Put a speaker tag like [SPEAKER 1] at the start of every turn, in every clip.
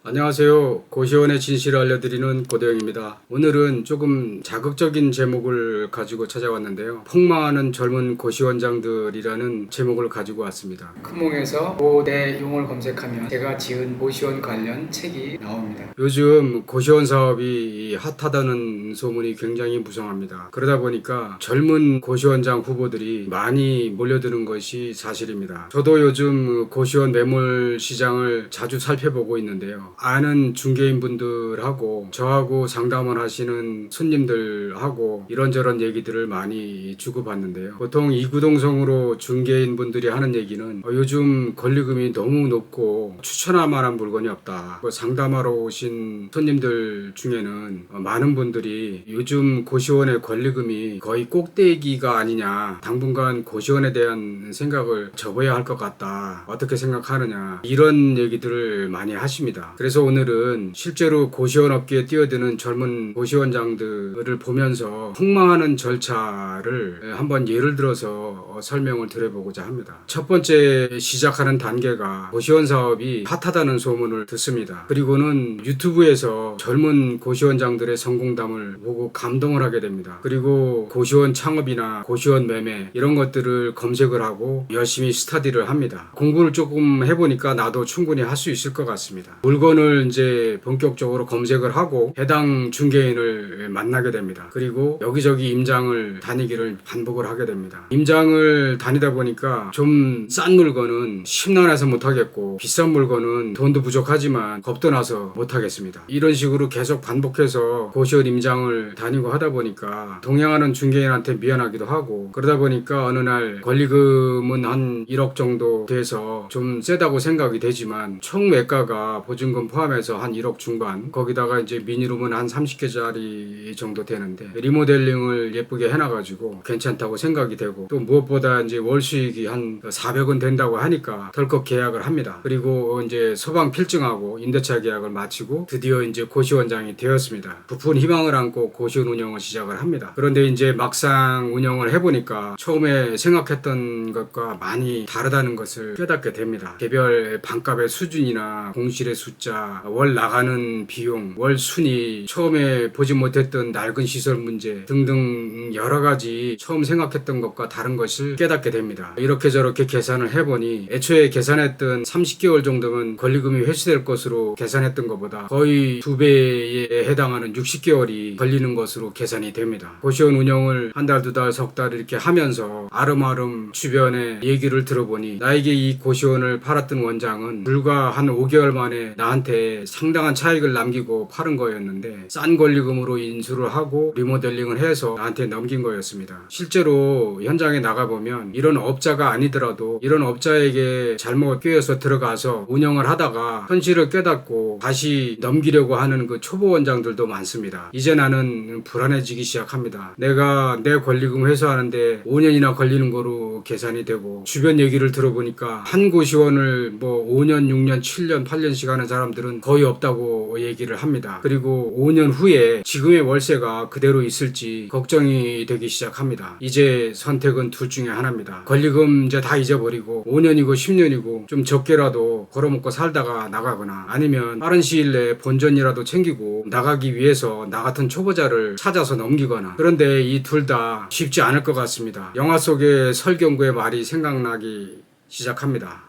[SPEAKER 1] 안녕하세요. 고시원의 진실을 알려드리는 고대영입니다. 오늘은 조금 자극적인 제목을 가지고 찾아왔는데요. 폭망하는 젊은 고시원장들이라는 제목을 가지고 왔습니다.
[SPEAKER 2] 큰몽에서 고대용을 검색하면 제가 지은 고시원 관련 책이 나옵니다.
[SPEAKER 1] 요즘 고시원 사업이 핫하다는 소문이 굉장히 무성합니다. 그러다 보니까 젊은 고시원장 후보들이 많이 몰려드는 것이 사실입니다. 저도 요즘 고시원 매물 시장을 자주 살펴보고 있는데요. 아는 중개인분들하고 저하고 상담을 하시는 손님들하고 이런저런 얘기들을 많이 주고받는데요. 보통 이구동성으로 중개인분들이 하는 얘기는 요즘 권리금이 너무 높고 추천할 만한 물건이 없다. 상담하러 오신 손님들 중에는 많은 분들이 요즘 고시원의 권리금이 거의 꼭대기가 아니냐, 당분간 고시원에 대한 생각을 접어야 할 것 같다, 어떻게 생각하느냐, 이런 얘기들을 많이 하십니다. 그래서 오늘은 실제로 고시원 업계에 뛰어드는 젊은 고시원장들을 보면서 폭망하는 절차를 한번 예를 들어서 설명을 드려보고자 합니다. 첫 번째 시작하는 단계가 고시원 사업이 핫하다는 소문을 듣습니다. 그리고는 유튜브에서 젊은 고시원장들의 성공담을 보고 감동을 하게 됩니다. 그리고 고시원 창업이나 고시원 매매 이런 것들을 검색을 하고 열심히 스터디를 합니다. 공부를 조금 해보니까 나도 충분히 할 수 있을 것 같습니다. 물건을 이제 본격적으로 검색을 하고 해당 중개인을 만나게 됩니다. 그리고 여기저기 임장을 다니기를 반복을 하게 됩니다. 임장을 다니다 보니까 좀 싼 물건은 심란해서 못하겠고 비싼 물건은 돈도 부족하지만 겁도 나서 못하겠습니다. 이런 식으로 계속 반복해서 고시원 임장을 다니고 하다 보니까 동행하는 중개인한테 미안하기도 하고, 그러다 보니까 어느 날 권리금은 한 1억 정도 돼서 좀 세다고 생각이 되지만 총 매가가 보증금 포함해서 한 1억 중반, 거기다가 이제 미니룸은 한 30개짜리 정도 되는데 리모델링을 예쁘게 해놔가지고 괜찮다고 생각이 되고, 또 무엇보다 이제 월 수익이 한 400원 된다고 하니까 덜컥 계약을 합니다. 그리고 이제 소방 필증하고 임대차 계약을 마치고 드디어 이제 고시원장이 되었습니다. 부푼 희망을 안고 고시원 운영을 시작을 합니다. 그런데 이제 막상 운영을 해보니까 처음에 생각했던 것과 많이 다르다는 것을 깨닫게 됩니다. 개별 반값의 수준이나 공실의 숫자, 월 나가는 비용, 월 순위, 처음에 보지 못했던 낡은 시설 문제 등등 여러 가지 처음 생각했던 것과 다른 것을 깨닫게 됩니다. 이렇게 저렇게 계산을 해보니 애초에 계산했던 30개월 정도면 권리금이 회수될 것으로 계산했던 것보다 거의 2배에 해당하는 60개월이 걸리는 것으로 계산이 됩니다. 고시원 운영을 한 달, 두 달, 석 달 이렇게 하면서 아름아름 주변에 얘기를 들어보니 나에게 이 고시원을 팔았던 원장은 불과 한 5개월 만에 나한테 상당한 차익을 남기고 팔은 거였는데 싼 권리금으로 인수를 하고 리모델링을 해서 나한테 넘긴 거였습니다. 실제로 현장에 나가보면 이런 업자가 아니더라도 이런 업자에게 잘못 꿰어서 들어가서 운영을 하다가 현실을 깨닫고 다시 넘기려고 하는 그 초보 원장들도 많습니다. 이제 나는 불안해지기 시작합니다. 내가 내 권리금 회수하는데 5년이나 걸리는 거로 계산이 되고, 주변 얘기를 들어보니까 한 고시원을 뭐 5년, 6년, 7년, 8년씩 하는 사람들은 거의 없다고 얘기를 합니다. 그리고 5년 후에 지금의 월세가 그대로 있을지 걱정이 되기 시작합니다. 이제 선택은 둘 중에 하나입니다. 권리금 이제 다 잊어버리고 5년이고 10년이고 좀 적게라도 벌어먹고 살다가 나가거나, 아니면 빠른 시일 내에 본전이라도 챙기고 나가기 위해서 나 같은 초보자를 찾아서 넘기거나. 그런데 이 둘 다 쉽지 않을 것 같습니다. 영화 속의 설경구의 말이 생각나기 시작합니다.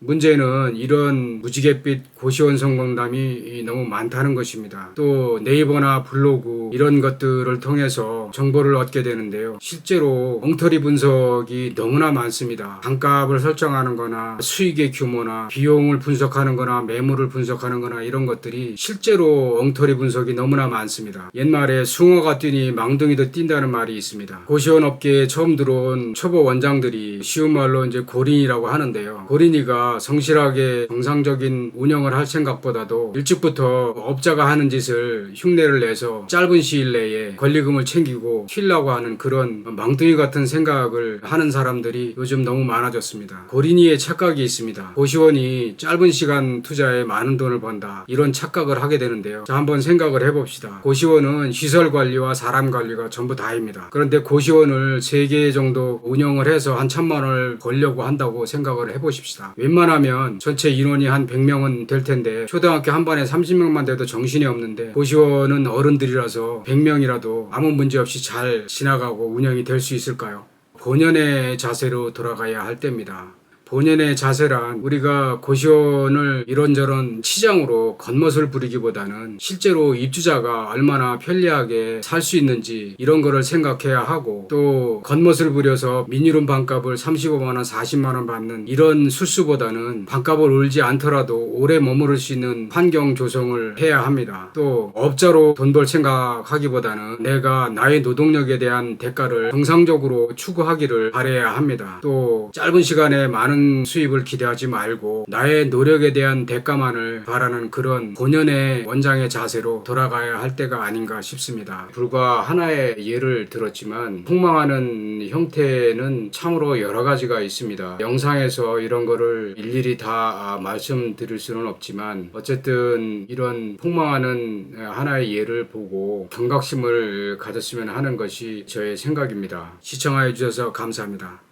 [SPEAKER 1] 문제는 이런 무지갯빛 고시원 성공담이 너무 많다는 것입니다. 또 네이버나 블로그 이런 것들을 통해서 정보를 얻게 되는데요. 실제로 엉터리 분석이 너무나 많습니다. 단가를 설정하는 거나 수익의 규모나 비용을 분석하는 거나 매물을 분석하는 거나 이런 것들이 실제로 엉터리 분석이 너무나 많습니다. 옛말에 숭어가 뛰니 망둥이도 뛴다는 말이 있습니다. 고시원 업계에 처음 들어온 초보 원장들이 쉬운 말로 이제 고린이라고 하는데요. 고린이가 성실하게 정상적인 운영을 할 생각보다도 일찍부터 업자가 하는 짓을 흉내를 내서 짧은 시일 내에 권리금을 챙기고 튀려고 하는 그런 망둥이 같은 생각을 하는 사람들이 요즘 너무 많아졌습니다. 고린이의 착각이 있습니다. 고시원이 짧은 시간 투자에 많은 돈을 번다, 이런 착각을 하게 되는데요. 자, 한번 생각을 해봅시다. 고시원은 시설 관리와 사람 관리가 전부 다입니다. 그런데 고시원을 3개 정도 운영을 해서 한 1,000만 원을 벌려고 한다고 생각을 해보십시다. 웬만한 그만 하면 전체 인원이 한 100명은 될 텐데 초등학교 한 반에 30명만 돼도 정신이 없는데 고시원은 어른들이라서 100명이라도 아무 문제 없이 잘 지나가고 운영이 될 수 있을까요? 본연의 자세로 돌아가야 할 때입니다. 본연의 자세란 우리가 고시원을 이런저런 치장으로 겉멋을 부리기보다는 실제로 입주자가 얼마나 편리하게 살 수 있는지 이런 거를 생각해야 하고, 또 겉멋을 부려서 미니룸 반값을 35만원 40만원 받는 이런 수수보다는 반값을 올지 않더라도 오래 머무를 수 있는 환경 조성을 해야 합니다. 또 업자로 돈 벌 생각하기보다는 내가 나의 노동력에 대한 대가를 정상적으로 추구하기를 바라야 합니다. 또 짧은 시간에 많은 수입을 기대하지 말고 나의 노력에 대한 대가만을 바라는 그런 본연의 원장의 자세로 돌아가야 할 때가 아닌가 싶습니다. 불과 하나의 예를 들었지만 폭망하는 형태는 참으로 여러 가지가 있습니다. 영상에서 이런 거를 일일이 다 말씀드릴 수는 없지만 어쨌든 이런 폭망하는 하나의 예를 보고 경각심을 가졌으면 하는 것이 저의 생각입니다. 시청하여 주셔서 감사합니다.